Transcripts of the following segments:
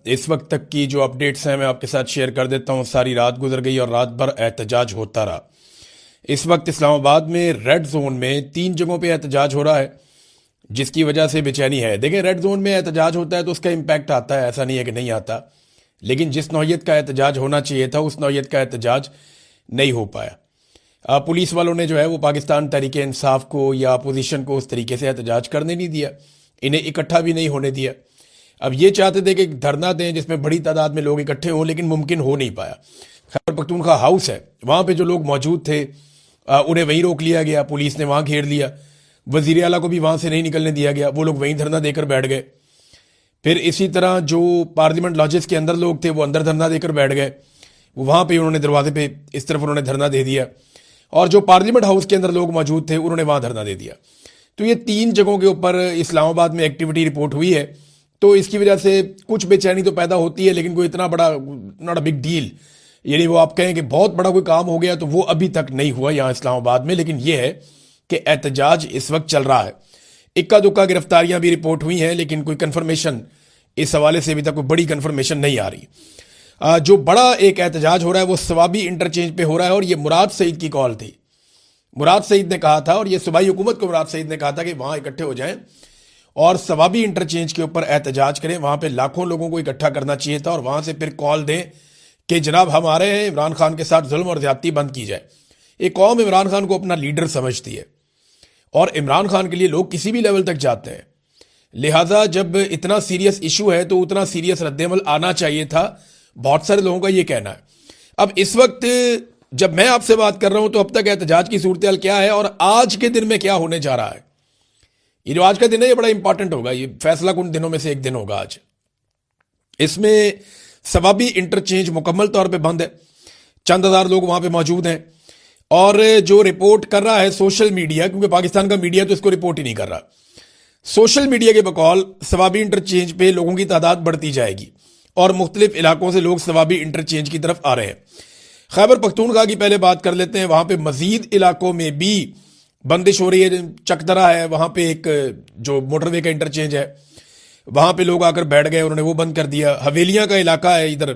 اس وقت تک کی جو اپڈیٹس ہیں میں آپ کے ساتھ شیئر کر دیتا ہوں. ساری رات گزر گئی اور رات بھر احتجاج ہوتا رہا. اس وقت اسلام آباد میں ریڈ زون میں 3 جگہوں پہ احتجاج ہو رہا ہے، جس کی وجہ سے بے چینی ہے. دیکھیں، ریڈ زون میں احتجاج ہوتا ہے تو اس کا امپیکٹ آتا ہے، ایسا نہیں ہے کہ نہیں آتا، لیکن جس نوعیت کا احتجاج ہونا چاہیے تھا اس نوعیت کا احتجاج نہیں ہو پایا. پولیس والوں نے جو ہے وہ پاکستان تحریک انصاف کو یا اپوزیشن کو اس طریقے سے احتجاج کرنے نہیں دیا، انہیں اکٹھا بھی نہیں ہونے دیا. اب یہ چاہتے تھے کہ دھرنا دیں جس میں بڑی تعداد میں لوگ اکٹھے ہوں، لیکن ممکن ہو نہیں پایا. خیبر پختونخوا ہاؤس ہے، وہاں پہ جو لوگ موجود تھے انہیں وہیں روک لیا گیا، پولیس نے وہاں گھیر لیا. وزیر اعلیٰ کو بھی وہاں سے نہیں نکلنے دیا گیا، وہ لوگ وہیں دھرنا دے کر بیٹھ گئے. پھر اسی طرح جو پارلیمنٹ لاجز کے اندر لوگ تھے وہ اندر دھرنا دے کر بیٹھ گئے، وہاں پہ انہوں نے دروازے پہ اس طرف انہوں نے دھرنا دے دیا، اور جو پارلیمنٹ ہاؤس کے اندر لوگ موجود تھے انہوں نے وہاں دھرنا دے دیا. تو یہ 3 جگہوں کے اوپر اسلام آباد میں ایکٹیویٹی رپورٹ ہوئی ہے. تو اس کی وجہ سے کچھ بے چینی تو پیدا ہوتی ہے، لیکن کوئی اتنا بڑا ناٹ اے بگ ڈیل، یعنی وہ آپ کہیں کہ بہت بڑا کوئی کام ہو گیا تو وہ ابھی تک نہیں ہوا یہاں اسلام آباد میں. لیکن یہ ہے کہ احتجاج اس وقت چل رہا ہے. اکا دکا گرفتاریاں بھی رپورٹ ہوئی ہیں، لیکن کوئی کنفرمیشن اس حوالے سے ابھی تک کوئی بڑی کنفرمیشن نہیں آ رہی. جو بڑا ایک احتجاج ہو رہا ہے وہ ثوابی انٹرچینج پہ ہو رہا ہے، اور یہ مراد سعید کی کال تھی. مراد سعید نے کہا تھا، اور یہ صوبائی حکومت کو مراد سعید نے کہا تھا کہ وہاں اکٹھے ہو جائیں اور ثوابی انٹرچینج کے اوپر احتجاج کریں. وہاں پہ لاکھوں لوگوں کو اکٹھا کرنا چاہیے تھا، اور وہاں سے پھر کال دیں کہ جناب ہم آ رہے ہیں، عمران خان کے ساتھ ظلم اور زیادتی بند کی جائے. ایک قوم عمران خان کو اپنا لیڈر سمجھتی ہے، اور عمران خان کے لیے لوگ کسی بھی لیول تک جاتے ہیں. لہٰذا جب اتنا سیریس ایشو ہے تو اتنا سیریس رد عمل آنا چاہیے تھا، بہت سارے لوگوں کا یہ کہنا ہے. اب اس وقت جب میں آپ سے بات کر رہا ہوں تو اب تک احتجاج کی صورتحال کیا ہے اور آج کے دن میں کیا ہونے جا رہا ہے. یہ جو آج کا دن ہے یہ بڑا امپورٹنٹ ہوگا، یہ فیصلہ کن دنوں میں سے ایک دن ہوگا آج. اس میں ثوابی انٹرچینج مکمل طور پہ بند ہے، چند ہزار لوگ وہاں پہ موجود ہیں، اور جو رپورٹ کر رہا ہے سوشل میڈیا، کیونکہ پاکستان کا میڈیا تو اس کو رپورٹ ہی نہیں کر رہا، سوشل میڈیا کے بقول ثوابی انٹرچینج پہ لوگوں کی تعداد بڑھتی جائے گی اور مختلف علاقوں سے لوگ ثوابی انٹرچینج کی طرف آ رہے ہیں. خیبر پختونخوا کی پہلے بات کر لیتے ہیں. وہاں پہ مزید علاقوں میں بھی بندش ہو رہی ہے. چک درہ ہے، وہاں پہ ایک جو موٹر وے کا انٹرچینج ہے، وہاں پہ لوگ آ کر بیٹھ گئے، انہوں نے وہ بند کر دیا. حویلیاں کا علاقہ ہے ادھر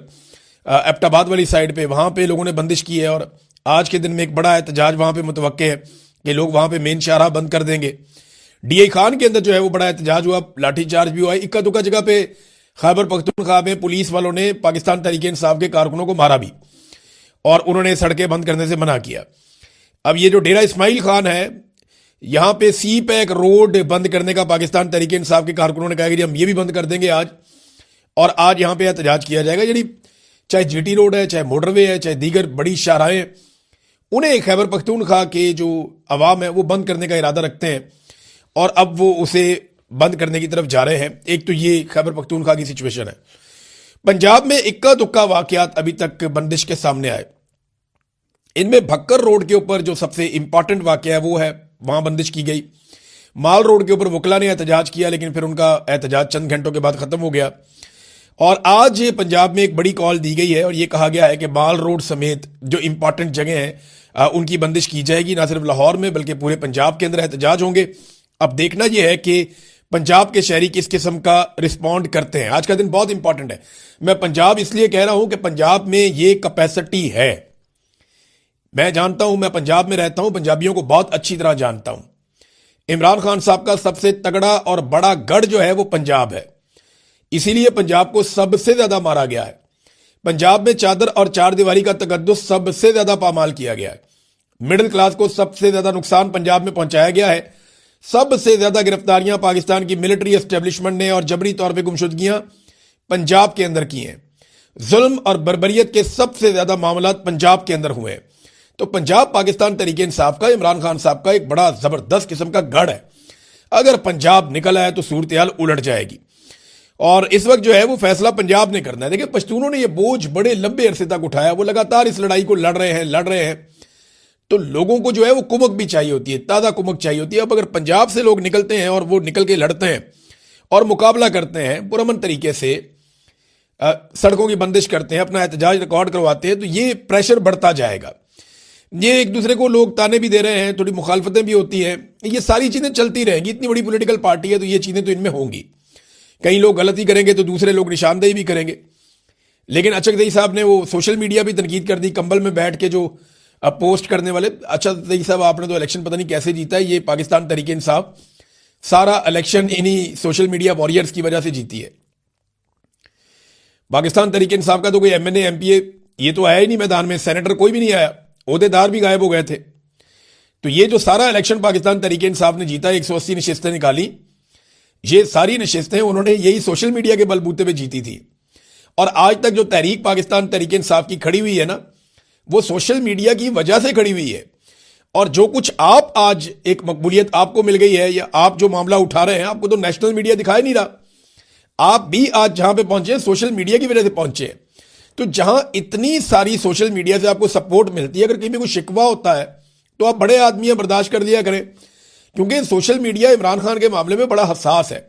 ایبٹ آباد والی سائڈ پہ، وہاں پہ لوگوں نے بندش کی ہے، اور آج کے دن میں ایک بڑا احتجاج وہاں پہ متوقع ہے کہ لوگ وہاں پہ مین شاہراہ بند کر دیں گے. ڈی اے خان کے اندر جو ہے وہ بڑا احتجاج ہوا، لاٹھی چارج بھی ہوا. اکا دکا جگہ پہ خیبر پختونخوا میں پولیس والوں نے پاکستان تحریک انصاف کے کارکنوں کو مارا بھی، اور انہوں نے سڑکیں بند کرنے سے منع کیا. اب یہ جو ڈیرہ اسماعیل خان ہے، یہاں پہ سی پیک روڈ بند کرنے کا پاکستان تحریک انصاف کے کارکنوں نے کہا کہ ہم یہ بھی بند کر دیں گے آج، اور آج یہاں پہ احتجاج کیا جائے گا. یعنی چاہے جی ٹی روڈ ہے، چاہے موٹر وے ہے، چاہے دیگر بڑی شاہراہیں، انہیں خیبر پختونخوا کے جو عوام ہے وہ بند کرنے کا ارادہ رکھتے ہیں، اور اب وہ اسے بند کرنے کی طرف جا رہے ہیں. ایک تو یہ خیبر پختونخوا کی سچویشن ہے. پنجاب میں اکا دکا واقعات ابھی تک بندش کے سامنے آئے. ان میں بھکر روڈ کے اوپر جو سب سے امپورٹنٹ واقعہ ہے وہ ہے، وہاں بندش کی گئی. مال روڈ کے اوپر وکلا نے احتجاج کیا، لیکن پھر ان کا احتجاج چند گھنٹوں کے بعد ختم ہو گیا. اور آج پنجاب میں ایک بڑی کال دی گئی ہے، اور یہ کہا گیا ہے کہ مال روڈ سمیت جو امپورٹنٹ جگہیں ہیں ان کی بندش کی جائے گی. نہ صرف لاہور میں بلکہ پورے پنجاب کے اندر احتجاج ہوں گے. اب دیکھنا یہ ہے کہ پنجاب کے شہری کس قسم کا رسپونڈ کرتے ہیں. آج کا دن بہت امپورٹنٹ ہے. میں پنجاب اس لیے کہہ رہا ہوں کہ پنجاب میں یہ کیپیسٹی ہے. میں جانتا ہوں، میں پنجاب میں رہتا ہوں، پنجابیوں کو بہت اچھی طرح جانتا ہوں. عمران خان صاحب کا سب سے تگڑا اور بڑا گڑھ جو ہے وہ پنجاب ہے، اسی لیے پنجاب کو سب سے زیادہ مارا گیا ہے. پنجاب میں چادر اور چار دیواری کا تقدس سب سے زیادہ پامال کیا گیا ہے. مڈل کلاس کو سب سے زیادہ نقصان پنجاب میں پہنچایا گیا ہے. سب سے زیادہ گرفتاریاں پاکستان کی ملٹری اسٹیبلشمنٹ نے اور جبری طور پہ گمشدگیاں پنجاب کے اندر کی ہیں. ظلم اور بربریت کے سب سے زیادہ معاملات پنجاب کے اندر ہوئے ہیں. تو پنجاب پاکستان تحریک انصاف کا، عمران خان صاحب کا ایک بڑا زبردست قسم کا گڑھ ہے. اگر پنجاب نکل آئے تو صورتحال الٹ جائے گی، اور اس وقت جو ہے وہ فیصلہ پنجاب نے کرنا ہے. دیکھیں، پشتونوں نے یہ بوجھ بڑے لمبے عرصے تک اٹھایا، وہ لگاتار اس لڑائی کو لڑ رہے ہیں. تو لوگوں کو جو ہے وہ کمک بھی چاہیے ہوتی ہے، تازہ کمک چاہیے ہوتی ہے. اب اگر پنجاب سے لوگ نکلتے ہیں اور وہ نکل کے لڑتے ہیں اور مقابلہ کرتے ہیں پرامن طریقے سے، سڑکوں کی بندش کرتے ہیں، اپنا احتجاج ریکارڈ کرواتے ہیں، تو یہ پریشر بڑھتا جائے گا. یہ ایک دوسرے کو لوگ تانے بھی دے رہے ہیں، تھوڑی مخالفتیں بھی ہوتی ہیں، یہ ساری چیزیں چلتی رہیں گی. اتنی بڑی پولیٹیکل پارٹی ہے تو یہ چیزیں تو ان میں ہوں گی. کئی لوگ غلطی کریں گے تو دوسرے لوگ نشاندہی بھی کریں گے. لیکن اچک زئی صاحب نے وہ سوشل میڈیا بھی تنقید کر دی, کمبل میں بیٹھ کے جو پوسٹ کرنے والے. اچک زئی صاحب آپ نے تو الیکشن پتہ نہیں کیسے جیتا ہے, یہ پاکستان تحریک انصاف سارا الیکشن انہی سوشل میڈیا وارئرز کی وجہ سے جیتی ہے. پاکستان تحریک انصاف کا تو کوئی M N A M P A یہ تو آیا ہی نہیں میدان میں, سینیٹر کوئی بھی نہیں آیا, عہدیدار بھی غائب ہو گئے تھے. تو یہ جو سارا الیکشن پاکستان تحریک انصاف نے جیتا, 180 نشستیں نکالی, یہ ساری نشستیں انہوں نے یہی سوشل میڈیا کے بلبوتے پہ جیتی تھی. اور آج تک جو تحریک پاکستان تحریک انصاف کی کھڑی ہوئی ہے نا, وہ سوشل میڈیا کی وجہ سے کھڑی ہوئی ہے. اور جو کچھ آپ آج ایک مقبولیت آپ کو مل گئی ہے, یا آپ جو معاملہ اٹھا رہے ہیں, آپ کو تو نیشنل میڈیا دکھائی نہیں رہا. آپ بھی آج جہاں پہ پہنچے ہیں سوشل میڈیا کی وجہ سے پہنچے ہیں. تو جہاں اتنی ساری سوشل میڈیا سے آپ کو سپورٹ ملتی ہے, اگر کہیں بھی کوئی شکوہ ہوتا ہے تو آپ بڑے آدمی ہیں, برداشت کر لیا کریں. کیونکہ سوشل میڈیا عمران خان کے معاملے میں بڑا حساس ہے.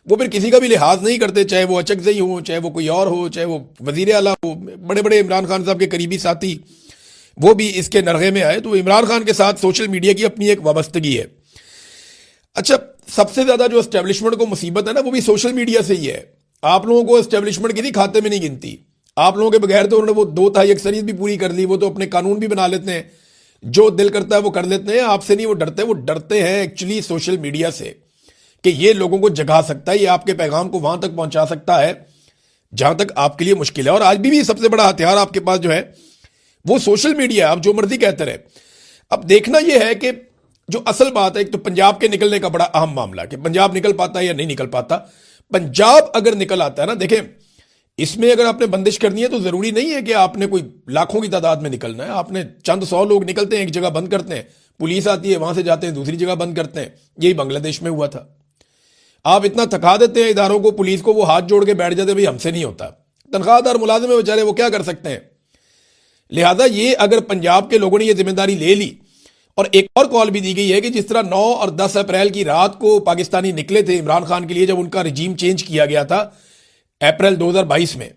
وہ پھر کسی کا بھی لحاظ نہیں کرتے, چاہے وہ اچک زئی ہو, چاہے وہ کوئی اور ہو, چاہے وہ وزیر اعلیٰ ہو. بڑے بڑے عمران خان صاحب کے قریبی ساتھی وہ بھی اس کے نرغے میں آئے. تو عمران خان کے ساتھ سوشل میڈیا کی اپنی ایک وابستگی ہے. اچھا, سب سے زیادہ جو اسٹیبلشمنٹ کو مصیبت ہے نا, وہ بھی سوشل میڈیا سے ہی ہے. آپ لوگوں کو اسٹیبلشمنٹ کسی کھاتے میں نہیں گنتی. آپ لوگوں کے بغیر تو انہوں نے وہ 2/3 اکثریت بھی پوری کر لی. وہ تو اپنے قانون بھی بنا لیتے ہیں, جو دل کرتا ہے وہ کر لیتے ہیں. آپ سے نہیں وہ ڈرتے ہیں ایکچولی سوشل میڈیا سے, کہ یہ لوگوں کو جگا سکتا ہے, یہ آپ کے پیغام کو وہاں تک پہنچا سکتا ہے جہاں تک آپ کے لیے مشکل ہے. اور آج بھی سب سے بڑا ہتھیار آپ کے پاس جو ہے وہ سوشل میڈیا ہے. آپ جو مرضی کہتے رہے. اب دیکھنا یہ ہے کہ جو اصل بات ہے, ایک تو پنجاب کے نکلنے کا بڑا اہم معاملہ, کہ پنجاب نکل پاتا ہے یا نہیں نکل پاتا. پنجاب اگر نکل آتا ہے نا, دیکھیں اس میں اگر آپ نے بندش کرنی ہے تو ضروری نہیں ہے کہ آپ نے کوئی لاکھوں کی تعداد میں نکلنا ہے. آپ نے چند 100 لوگ نکلتے ہیں, ایک جگہ بند کرتے ہیں, پولیس آتی ہے, وہاں سے جاتے ہیں دوسری جگہ بند کرتے ہیں. یہی بنگلہ دیش میں ہوا تھا. آپ اتنا تھکا دیتے ہیں اداروں کو, پولیس کو, وہ ہاتھ جوڑ کے بیٹھ جاتے ہیں, بھائی ہم سے نہیں ہوتا. تنخواہ دار ملازم ہے بیچارے, وہ کیا کر سکتے ہیں. لہذا یہ اگر پنجاب کے لوگوں نے یہ ذمہ داری لے لی, اور ایک اور کال بھی دی گئی ہے کہ جس طرح 9 اور 10 اپریل کی رات کو پاکستانی نکلے تھے عمران خان کے لیے, جب ان کا رجیم چینج کیا گیا تھا اپریل 2022 میں,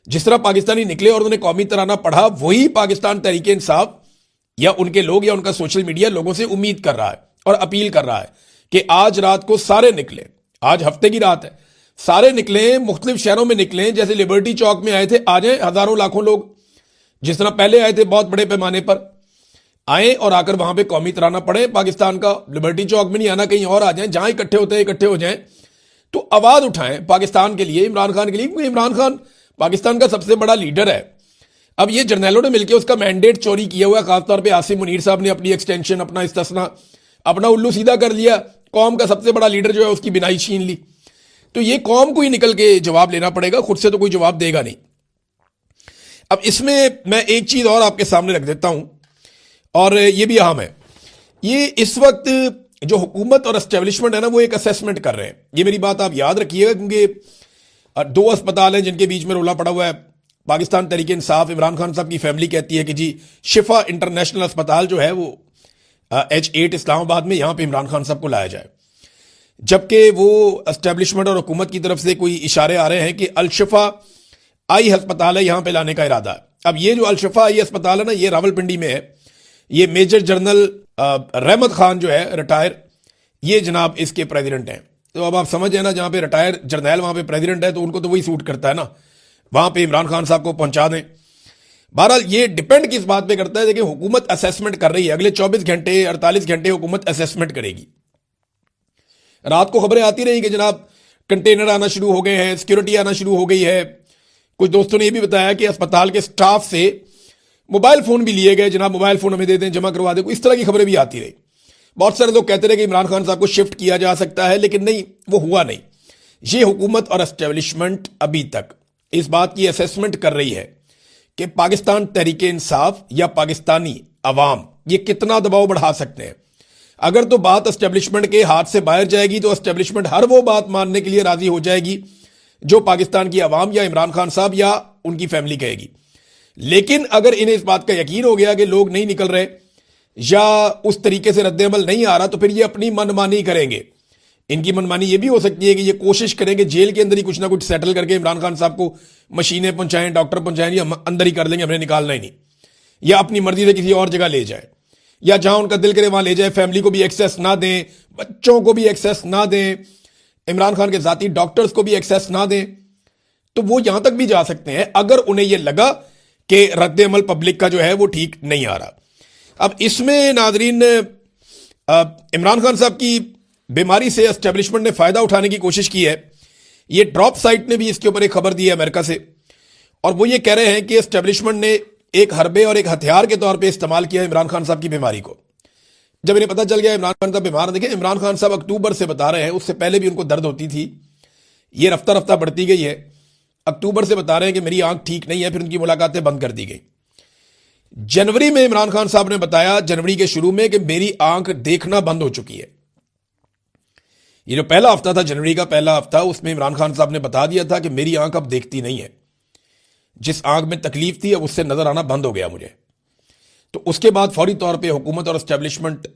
جس طرح پاکستانی نکلے اور انہوں نے قومی ترانہ پڑھا, وہی پاکستان تحریک انصاف یا ان کے لوگ یا ان کا سوشل میڈیا لوگوں سے امید کر رہا ہے اور اپیل کر رہا ہے کہ آج رات کو سارے نکلیں. آج ہفتے کی رات ہے, سارے نکلیں, مختلف شہروں میں نکلیں. جیسے لبرٹی چوک میں آئے تھے, آ جائیں ہزاروں لاکھوں لوگ, جس طرح پہلے آئے تھے بہت بڑے پیمانے پر, آئیں اور آ کر وہاں پہ قومی ترانہ پڑھیں پاکستان کا. لبرٹی چوک میں نہیں آنا, کہیں اور آ جائیں, جہاں اکٹھے ہوتے ہیں اکٹھے ہو جائیں, تو آواز اٹھائیں پاکستان کے لیے, عمران خان کے لیے. کیونکہ عمران خان پاکستان کا سب سے بڑا لیڈر ہے. اب یہ جرنیلوں نے مل کے اس کا مینڈیٹ چوری کیا ہوا ہے. خاص طور پہ عاصم منیر صاحب نے اپنی ایکسٹینشن, اپنا استثنا, اپنا الو سیدھا کر لیا. قوم کا سب سے بڑا لیڈر جو ہے اس کی بینائی چھین لی. تو یہ قوم کو ہی نکل کے جواب لینا پڑے گا, خود سے تو کوئی جواب دے گا نہیں. اب اس میں میں ایک چیز اور آپ کے سامنے رکھ دیتا ہوں, اور یہ بھی اہم ہے. یہ اس وقت جو حکومت اور اسٹیبلشمنٹ ہے نا, وہ ایک اسیسمنٹ کر رہے ہیں. یہ میری بات آپ یاد رکھیے گا, کیونکہ 2 اسپتال ہیں جن کے بیچ میں رولا پڑا ہوا ہے. پاکستان تحریک انصاف, عمران خان صاحب کی فیملی کہتی ہے کہ جی شفا انٹرنیشنل اسپتال جو ہے وہ H8 اسلام آباد میں, یہاں پہ عمران خان صاحب کو لایا جائے. جبکہ وہ اسٹیبلشمنٹ اور حکومت کی طرف سے کوئی اشارے آ رہے ہیں کہ الشفا آئی ہسپتال ہے, یہاں پہ لانے کا ارادہ ہے. اب یہ جو الشفا آئی ہسپتال ہے نا, یہ راول پنڈی میں ہے. یہ میجر جنرل رحمت خان جو ہے ریٹائر, یہ جناب اس کے پریزیڈنٹ ہیں. تو اب آپ سمجھ ہیں نا, جہاں پہ ریٹائر جرنیل وہاں پہ پریزیڈنٹ ہے, تو ان کو تو وہی سوٹ کرتا ہے نا, وہاں پہ عمران خان صاحب کو پہنچا دیں. بہرحال یہ ڈیپینڈ کس بات پہ کرتا ہے کہ حکومت اسیسمنٹ کر رہی ہے. اگلے 24 گھنٹے 48 گھنٹے حکومت اسیسمنٹ کرے گی. رات کو خبریں آتی رہی کہ جناب کنٹینر آنا شروع ہو گئے ہیں, سیکیورٹی آنا شروع ہو گئی ہے. کچھ دوستوں نے یہ بھی بتایا کہ اسپتال کے سٹاف سے موبائل فون بھی لیے گئے, جناب موبائل فون ہمیں دے دیں, جمع کروا دیں. اس طرح کی خبریں بھی آتی رہی. بہت سارے لوگ کہتے رہے کہ عمران خان صاحب کو شفٹ کیا جا سکتا ہے, لیکن نہیں, وہ ہوا نہیں. یہ حکومت اور اسٹیبلشمنٹ ابھی تک اس بات کی اسیسمنٹ کر رہی ہے کہ پاکستان تحریک انصاف یا پاکستانی عوام یہ کتنا دباؤ بڑھا سکتے ہیں. اگر تو بات اسٹیبلشمنٹ کے ہاتھ سے باہر جائے گی تو اسٹیبلشمنٹ ہر وہ بات ماننے کے لیے راضی ہو جائے گی جو پاکستان کی عوام یا عمران خان صاحب یا ان کی فیملی کہے گی. لیکن اگر انہیں اس بات کا یقین ہو گیا کہ لوگ نہیں نکل رہے یا اس طریقے سے رد عمل نہیں آ رہا, تو پھر یہ اپنی منمانی کریں گے. ان کی منمانی یہ بھی ہو سکتی ہے کہ یہ کوشش کریں کہ جیل کے اندر ہی کچھ نہ کچھ سیٹل کر کے عمران خان صاحب کو مشینیں پہنچائیں, ڈاکٹر پہنچائیں, یا اندر ہی کر لیں گے, ہمیں نکالنا ہی نہیں, یا اپنی مرضی سے کسی اور جگہ لے جائیں, یا جہاں ان کا دل کرے وہاں لے جائیں. فیملی کو بھی ایکسیس نہ دیں, بچوں کو بھی ایکسیس نہ دیں. عمران خان کے ذاتی ڈاکٹرز کو بھی ایکسیس نہ دیں، تو وہ یہاں تک بھی جا سکتے ہیں اگر انہیں یہ لگا کہ رد عمل پبلک کا جو ہے وہ ٹھیک نہیں آ رہا۔ اب اس میں ناظرین عمران خان صاحب کی بیماری سے اسٹیبلشمنٹ نے فائدہ اٹھانے کی کوشش کی ہے۔ یہ ڈراپ سائٹ نے بھی اس کے اوپر ایک خبر دی ہے امریکہ سے، اور وہ یہ کہہ رہے ہیں کہ اسٹیبلشمنٹ نے ایک حربے اور ایک ہتھیار کے طور پہ استعمال کیا عمران خان صاحب کی بیماری کو۔ جب انہیں پتہ چل گیا عمران خان صاحب بیمار، دیکھیں عمران خان صاحب اکتوبر سے بتا رہے ہیں، اس سے پہلے بھی ان کو درد ہوتی تھی، یہ رفتہ رفتہ بڑھتی گئی ہے۔ اکتوبر سے بتا رہے ہیں کہ میری آنکھ ٹھیک نہیں ہے، پھر ان کی ملاقاتیں بند کر دی گئی۔ جنوری میں عمران خان صاحب نے بتایا، جنوری کے شروع میں، کہ میری آنکھ دیکھنا بند ہو چکی ہے۔ یہ جو پہلا ہفتہ تھا، جنوری کا پہلا ہفتہ، اس میں عمران خان صاحب نے بتا دیا تھا کہ میری آنکھ اب دیکھتی نہیں ہے، جس آنکھ میں تکلیف تھی اب اس سے نظر آنا بند ہو گیا مجھے۔ تو اس کے بعد فوری طور پہ حکومت اور اسٹیبلشمنٹ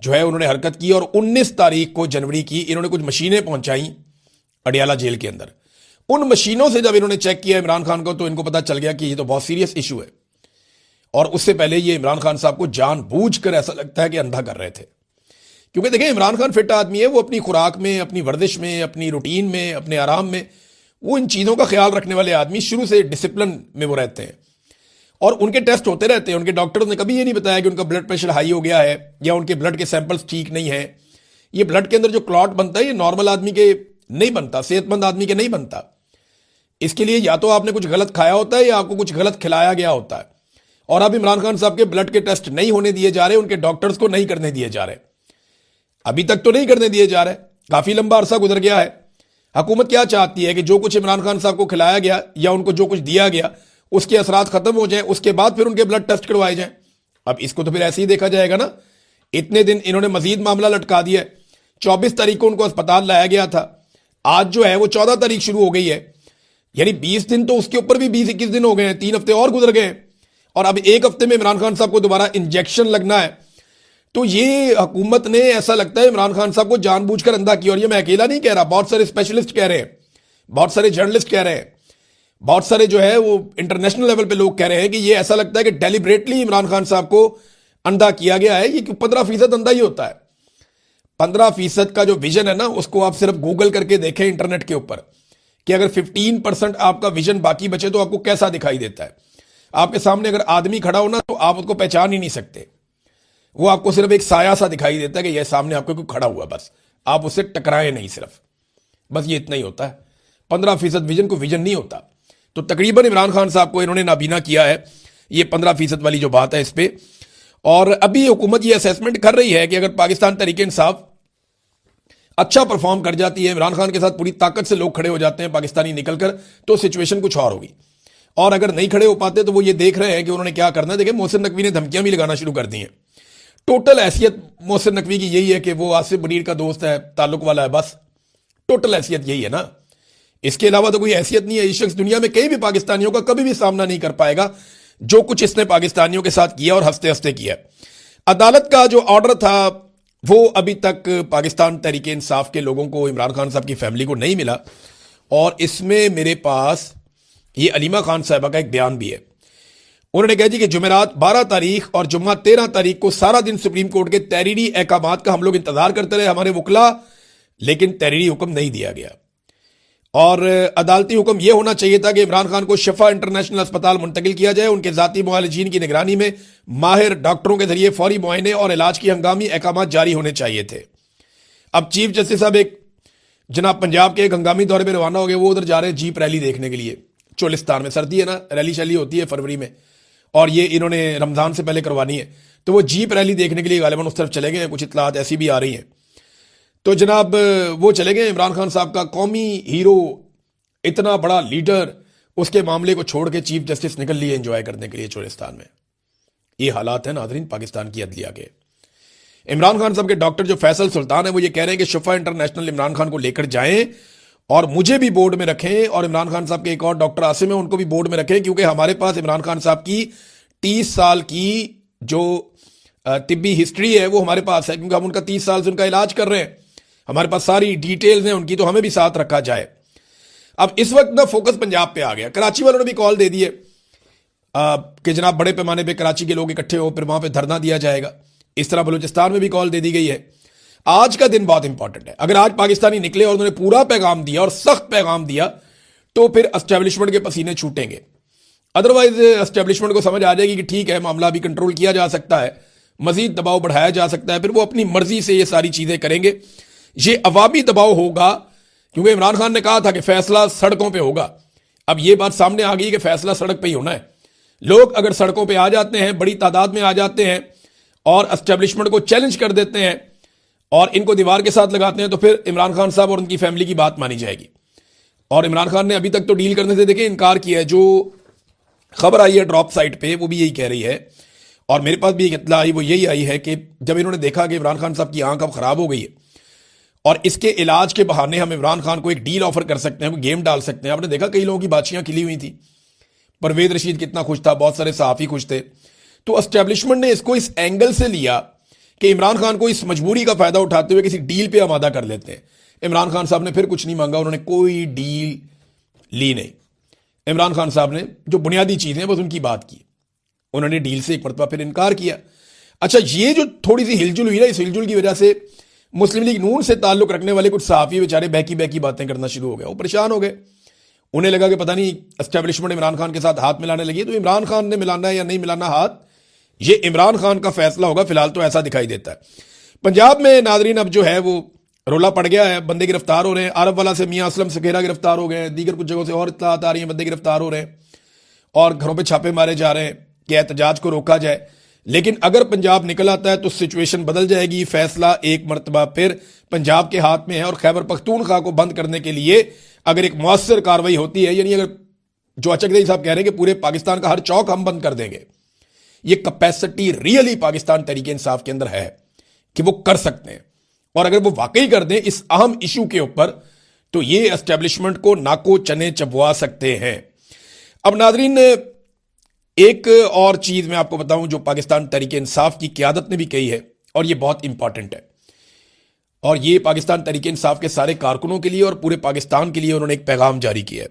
جو ہے انہوں نے حرکت کی، اور 19 تاریخ کو جنوری کی انہوں نے کچھ مشینیں پہنچائیں اڈیالہ جیل کے اندر۔ ان مشینوں سے جب انہوں نے چیک کیا عمران خان کو، تو ان کو پتا چل گیا کہ یہ تو بہت سیریس ایشو ہے، اور اس سے پہلے یہ عمران خان صاحب کو جان بوجھ کر ایسا لگتا ہے کہ اندھا کر رہے تھے۔ کیونکہ دیکھیں عمران خان فٹ آدمی ہے، وہ اپنی خوراک میں، اپنی ورزش میں، اپنی روٹین میں، اپنے آرام میں، وہ ان چیزوں کا خیال رکھنے والے آدمی، شروع سے ڈسپلن میں وہ رہتے ہیں، اور ان کے ٹیسٹ ہوتے رہتے ہیں۔ ان کے ڈاکٹرز نے کبھی یہ نہیں بتایا کہ ان کا بلڈ پریشر ہائی ہو گیا ہے یا ان کے بلڈ کے سیمپلز ٹھیک نہیں ہیں۔ یہ بلڈ کے اندر جو کلاٹ بنتا ہے یہ نارمل آدمی کے نہیں بنتا، صحت مند آدمی کے نہیں بنتا۔ اس کے لیے یا تو آپ نے کچھ غلط کھایا ہوتا ہے یا آپ کو کچھ غلط کھلایا گیا ہوتا ہے، اور اب عمران خان صاحب کے بلڈ کے ٹیسٹ نہیں ہونے دیے جا رہے، ان کے ڈاکٹرز کو نہیں کرنے دیے جا رہے، ابھی تک تو نہیں کرنے دیے جا رہے، کافی لمبا عرصہ گزر گیا ہے۔ حکومت کیا چاہتی ہے کہ جو کچھ عمران خان صاحب کو کھلایا گیا یا ان کو جو کچھ دیا گیا اس کے اثرات ختم ہو جائیں، اس کے بعد پھر ان کے بلڈ ٹیسٹ کروائے جائیں۔ اب اس کو تو پھر ایسے ہی دیکھا جائے گا نا۔ اتنے دن انہوں نے مزید معاملہ لٹکا دیا ہے۔ 24 تاریخ کو ان کو اسپتال لایا گیا تھا، آج جو ہے وہ 14 تاریخ شروع ہو گئی ہے، یعنی 20 دن تو اس کے اوپر بھی 20-21 دن ہو گئے ہیں، 3 ہفتے اور گزر گئے ہیں، اور اب ایک ہفتے میں عمران خان صاحب کو دوبارہ انجیکشن لگنا ہے۔ تو یہ حکومت نے ایسا لگتا ہے عمران خان صاحب کو جان بوجھ کر اندھا کیا، اور یہ میں اکیلا نہیں کہہ رہا، بہت سارے اسپیشلسٹ کہہ رہے ہیں، بہت سارے جرنلسٹ کہہ رہے ہیں، بہت سارے جو ہے وہ انٹرنیشنل لیول پہ لوگ کہہ رہے ہیں کہ یہ ایسا لگتا ہے کہ ڈیلیبریٹلی عمران خان صاحب کو اندھا کیا گیا ہے۔ یہ 15% اندھا ہی ہوتا ہے۔ 15% کا جو ویژن ہے نا، اس کو آپ صرف گوگل کر کے دیکھیں انٹرنیٹ کے اوپر، کہ اگر 15% آپ کا ویژن باقی بچے تو آپ کو کیسا دکھائی دیتا ہے۔ آپ کے سامنے اگر آدمی کھڑا ہونا تو آپ اس کو پہچان ہی نہیں سکتے، وہ آپ کو صرف ایک سایہ سا دکھائی دیتا ہے کہ یہ سامنے آپ کو کوئی کھڑا ہوا، بس آپ اس سے ٹکرائیں نہیں، صرف بس یہ اتنا ہی ہوتا ہے۔ 15% ویژن کو ویژن نہیں ہوتا۔ تو تقریباً عمران خان صاحب کو انہوں نے نابینا کیا ہے، یہ 15% والی جو بات ہے اس پہ۔ اور ابھی حکومت یہ اسیسمنٹ کر رہی ہے کہ اگر پاکستان تحریک انصاف اچھا پرفارم کر جاتی ہے، عمران خان کے ساتھ پوری طاقت سے لوگ کھڑے ہو جاتے ہیں پاکستانی نکل کر، تو سچویشن کچھ اور ہوگی، اور اگر نہیں کھڑے ہو پاتے تو وہ یہ دیکھ رہے ہیں کہ انہوں نے کیا کرنا ہے۔ دیکھیں محسن نقوی نے دھمکیاں بھی لگانا شروع کر دی ہیں۔ ٹوٹل حیثیت محسن نقوی کی یہی ہے کہ وہ آصف منیر کا دوست ہے، تعلق والا ہے، بس ٹوٹل حیثیت یہی ہے نا، اس کے علاوہ تو کوئی حیثیت نہیں ہے۔ یہ شخص دنیا میں کئی بھی پاکستانیوں کا کبھی بھی سامنا نہیں کر پائے گا جو کچھ اس نے پاکستانیوں کے ساتھ کیا، اور ہنستے ہنستے کیا۔ عدالت کا جو آرڈر تھا وہ ابھی تک پاکستان تحریک انصاف کے لوگوں کو، عمران خان صاحب کی فیملی کو نہیں ملا، اور اس میں میرے پاس یہ علیمہ خان صاحبہ کا ایک بیان بھی ہے۔ انہوں نے کہا جی کہ جمعرات 12 تاریخ اور جمعہ 13 تاریخ کو سارا دن سپریم کورٹ کے تحریری احکامات کا ہم لوگ انتظار کرتے رہے، ہمارے وکلا، لیکن تحریری حکم نہیں دیا گیا، اور عدالتی حکم یہ ہونا چاہیے تھا کہ عمران خان کو شفا انٹرنیشنل اسپتال منتقل کیا جائے، ان کے ذاتی معالجین کی نگرانی میں ماہر ڈاکٹروں کے ذریعے فوری معائنے اور علاج کی ہنگامی احکامات جاری ہونے چاہیے تھے۔ اب چیف جسٹس صاحب ایک جناب پنجاب کے ایک ہنگامی دورے پہ روانہ ہو گئے، وہ ادھر جا رہے ہیں جیپ ریلی دیکھنے کے لیے، چولستان میں، سردی ہے نا، ریلی شیلی ہوتی ہے فروری میں، اور یہ انہوں نے رمضان سے پہلے کروانی ہے، تو وہ جیپ ریلی دیکھنے کے لیے غالباً اس طرف چلے گئے ہیں، کچھ اطلاعات ایسی بھی آ رہی ہیں۔ تو جناب وہ چلے گئے، عمران خان صاحب کا قومی ہیرو، اتنا بڑا لیڈر، اس کے معاملے کو چھوڑ کے چیف جسٹس نکل لیے انجوائے کرنے کے لیے چولستان میں۔ یہ حالات ہیں ناظرین پاکستان کی عدلیہ کے۔ عمران خان صاحب کے ڈاکٹر جو فیصل سلطان ہے وہ یہ کہہ رہے ہیں کہ شفا انٹرنیشنل عمران خان کو لے کر جائیں اور مجھے بھی بورڈ میں رکھیں، اور عمران خان صاحب کے ایک اور ڈاکٹر عاصم ہیں ان کو بھی بورڈ میں رکھیں، کیونکہ ہمارے پاس عمران خان صاحب کی 30 سال کی جو طبی ہسٹری ہے وہ ہمارے پاس ہے، کیونکہ ہم ان کا 30 سال سے ان کا علاج کر رہے ہیں، ہمارے پاس ساری ڈیٹیلز ہیں ان کی، تو ہمیں بھی ساتھ رکھا جائے۔ اب اس وقت نا فوکس پنجاب پہ آ گیا، کراچی والوں نے بھی کال دے دی ہے کہ جناب بڑے پیمانے پہ کراچی کے لوگ اکٹھے ہو، پھر وہاں پہ دھرنا دیا جائے گا۔ اس طرح بلوچستان میں بھی کال دے دی گئی ہے۔ آج کا دن بہت امپورٹنٹ ہے. اگر آج پاکستانی نکلے اور انہوں نے پورا پیغام دیا اور سخت پیغام دیا تو پھر اسٹیبلشمنٹ کے پسینے چھوٹیں گے. ادروائز اسٹیبلشمنٹ کو سمجھ آ جائے گی کہ ٹھیک ہے معاملہ بھی کنٹرول کیا جا سکتا ہے, مزید دباؤ بڑھایا جا سکتا ہے, پھر وہ اپنی مرضی سے یہ ساری چیزیں کریں گے. یہ عوامی دباؤ ہوگا کیونکہ عمران خان نے کہا تھا کہ فیصلہ سڑکوں پہ ہوگا. اب یہ بات سامنے آ گئی کہ فیصلہ سڑک پہ ہی ہونا ہے. لوگ اگر سڑکوں پہ آ جاتے ہیں, بڑی تعداد میں آ جاتے ہیں اور اسٹیبلشمنٹ کو چیلنج کر دیتے ہیں اور ان کو دیوار کے ساتھ لگاتے ہیں, تو پھر عمران خان صاحب اور ان کی فیملی کی بات مانی جائے گی. اور عمران خان نے ابھی تک تو ڈیل کرنے سے دیکھیں انکار کیا ہے. جو خبر آئی ہے ڈراپ سائٹ پہ وہ بھی یہی کہہ رہی ہے, اور میرے پاس بھی ایک اطلاع آئی, وہ یہی آئی ہے کہ جب انہوں نے دیکھا کہ عمران خان صاحب کی آنکھ اب خراب ہو گئی ہے اور اس کے علاج کے بہانے ہم عمران خان کو ایک ڈیل آفر کر سکتے ہیں, گیم ڈال سکتے ہیں. آپ نے دیکھا کئی لوگوں کی باتچیاں کھلی ہوئی تھی, پرویز رشید کتنا خوش تھا, بہت سارے صحافی خوش تھے. تو اسٹیبلشمنٹ نے اس کو اس اینگل سے لیا کہ عمران خان کو اس مجبوری کا فائدہ اٹھاتے ہوئے کسی ڈیل پہ آمادہ کر لیتے ہیں. عمران خان صاحب نے پھر کچھ نہیں مانگا, انہوں نے کوئی ڈیل لی نہیں. عمران خان صاحب نے جو بنیادی چیزیں بس ان کی بات کی, انہوں نے ڈیل سے ایک مرتبہ پھر انکار کیا. اچھا, یہ جو تھوڑی سی ہلجل ہوئی نا, اس ہلجل کی وجہ سے مسلم لیگ نون سے تعلق رکھنے والے کچھ صحافی بیچارے بہکی باتیں کرنا شروع ہو گئے. وہ پریشان ہو گئے, انہیں لگا کہ پتہ نہیں اسٹیبلشمنٹ عمران خان کے ساتھ ہاتھ ملانے لگی. تو عمران خان نے ملانا ہے یا نہیں ملانا ہاتھ, یہ عمران خان کا فیصلہ ہوگا. فی الحال تو ایسا دکھائی دیتا ہے. پنجاب میں ناظرین اب جو ہے وہ رولا پڑ گیا ہے, بندے گرفتار ہو رہے ہیں. عرب والا سے میاں اسلم سکھیرا گرفتار ہو گئے ہیں, دیگر کچھ جگہوں سے اور اطلاعات آ رہی ہیں, بندے گرفتار ہو رہے ہیں اور گھروں پہ چھاپے مارے جا رہے ہیں کہ احتجاج کو روکا جائے. لیکن اگر پنجاب نکل آتا ہے تو سچویشن بدل جائے گی. فیصلہ ایک مرتبہ پھر پنجاب کے ہاتھ میں ہے, اور خیبر پختونخوا کو بند کرنے کے لیے اگر ایک مؤثر کاروائی ہوتی ہے, یعنی اگر جو اچک صاحب کہہ رہے ہیں کہ پورے پاکستان کا ہر چوک ہم بند کر دیں گے, یہ کیپیسٹی ریئلی پاکستان تحریک انصاف کے اندر ہے کہ وہ کر سکتے ہیں. اور اگر وہ واقعی کر دیں اس اہم ایشو کے اوپر, تو یہ اسٹیبلشمنٹ کو ناکو چنے چبوا سکتے ہیں. اب ناظرین ایک اور چیز میں آپ کو بتاؤں جو پاکستان تحریک انصاف کی قیادت نے بھی کہی ہے, اور یہ بہت امپورٹنٹ ہے, اور یہ پاکستان تحریک انصاف کے سارے کارکنوں کے لیے اور پورے پاکستان کے لیے انہوں نے ایک پیغام جاری کیا ہے.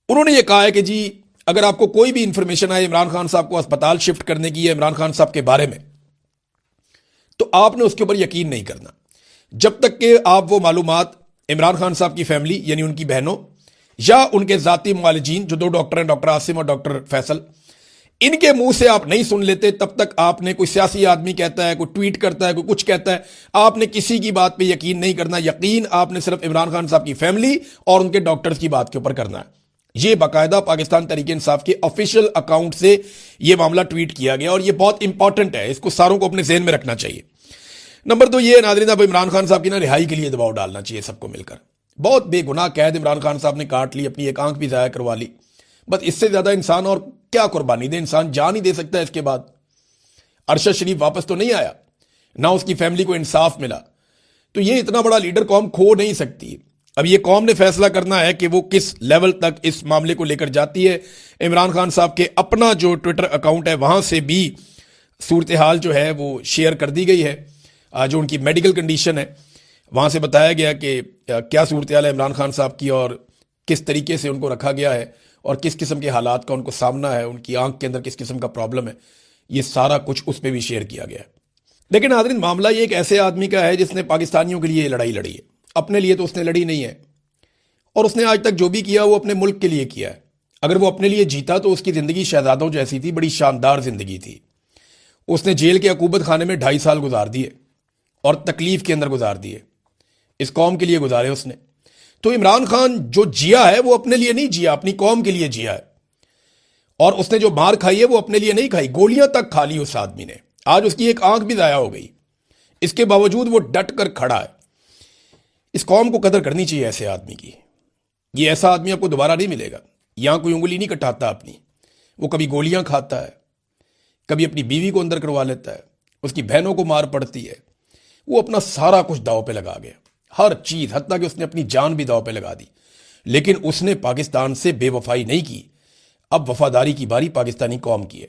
انہوں نے یہ کہا ہے کہ جی اگر آپ کو کوئی بھی انفارمیشن آئے عمران خان صاحب کو اسپتال شفٹ کرنے کی ہے عمران خان صاحب کے بارے میں, تو آپ نے اس کے اوپر یقین نہیں کرنا جب تک کہ آپ وہ معلومات عمران خان صاحب کی فیملی یعنی ان کی بہنوں یا ان کے ذاتی معالجین جو 2 ڈاکٹر ہیں, ڈاکٹر عاصم اور ڈاکٹر فیصل, ان کے منہ سے آپ نہیں سن لیتے. تب تک آپ نے کوئی سیاسی آدمی کہتا ہے, کوئی ٹویٹ کرتا ہے, کوئی کچھ کہتا ہے, آپ نے کسی کی بات پہ یقین نہیں کرنا. یقین آپ نے صرف عمران خان صاحب کی فیملی اور ان کے ڈاکٹرز کی بات کے اوپر کرنا ہے. یہ باقاعدہ پاکستان تحریک انصاف کے آفیشیل اکاؤنٹ سے یہ معاملہ ٹویٹ کیا گیا, اور یہ بہت امپورٹنٹ ہے, اس کو ساروں کو اپنے ذہن میں رکھنا چاہیے. نمبر 2 یہ ناظرین, اب عمران خان صاحب کی رہائی کے لیے دباؤ ڈالنا چاہیے سب کو مل کر. بہت بے گناہ قید عمران خان صاحب نے کاٹ لی, اپنی ایک آنکھ بھی ضائع کروا لی. بس اس سے زیادہ انسان اور کیا قربانی دے, انسان جان ہی دے سکتا ہے. اس کے بعد ارشد شریف واپس تو نہیں آیا, نہ اس کی فیملی کو انصاف ملا, تو یہ اتنا بڑا لیڈر قوم کھو نہیں سکتی. اب یہ قوم نے فیصلہ کرنا ہے کہ وہ کس لیول تک اس معاملے کو لے کر جاتی ہے. عمران خان صاحب کے اپنا جو ٹویٹر اکاؤنٹ ہے وہاں سے بھی صورتحال جو ہے وہ شیئر کر دی گئی ہے, جو ان کی میڈیکل کنڈیشن ہے وہاں سے بتایا گیا کہ کیا صورتحال ہے عمران خان صاحب کی اور کس طریقے سے ان کو رکھا گیا ہے اور کس قسم کے حالات کا ان کو سامنا ہے, ان کی آنکھ کے اندر کس قسم کا پرابلم ہے. یہ سارا کچھ اس پہ بھی شیئر کیا گیا ہے. لیکن ناظرین معاملہ یہ ایک ایسے آدمی کا ہے جس نے پاکستانیوں کے لیے یہ لڑائی لڑی ہے, اپنے لیے تو اس نے لڑی نہیں ہے, اور اس نے آج تک جو بھی کیا وہ اپنے ملک کے لیے کیا ہے. اگر وہ اپنے لیے جیتا تو اس کی زندگی شہزادوں جیسی تھی, بڑی شاندار زندگی تھی. اس نے جیل کے عقوبت خانے میں 2.5 سال گزار دیے اور تکلیف کے اندر گزار دیے, اس قوم کے لیے گزارے اس نے. تو عمران خان جو جیا ہے وہ اپنے لیے نہیں جیا, اپنی قوم کے لیے جیا ہے. اور اس نے جو مار کھائی ہے وہ اپنے لیے نہیں کھائی, گولیاں تک کھا لی اس آدمی نے. آج اس کی ایک آنکھ بھی ضائع ہو گئی, اس کے باوجود وہ ڈٹ کر کھڑا ہے. اس قوم کو قدر کرنی چاہیے ایسے آدمی کی. یہ ایسا آدمی آپ کو دوبارہ نہیں ملے گا. یہاں کوئی انگلی نہیں کٹاتا اپنی, وہ کبھی گولیاں کھاتا ہے, کبھی اپنی بیوی کو اندر کروا لیتا ہے, اس کی بہنوں کو مار پڑتی ہے. وہ اپنا سارا کچھ داؤ پہ لگا گیا, ہر چیز, حتیٰ کہ اس نے اپنی جان بھی داؤ پہ لگا دی. لیکن اس نے پاکستان سے بے وفائی نہیں کی. اب وفاداری کی باری پاکستانی قوم کی ہے.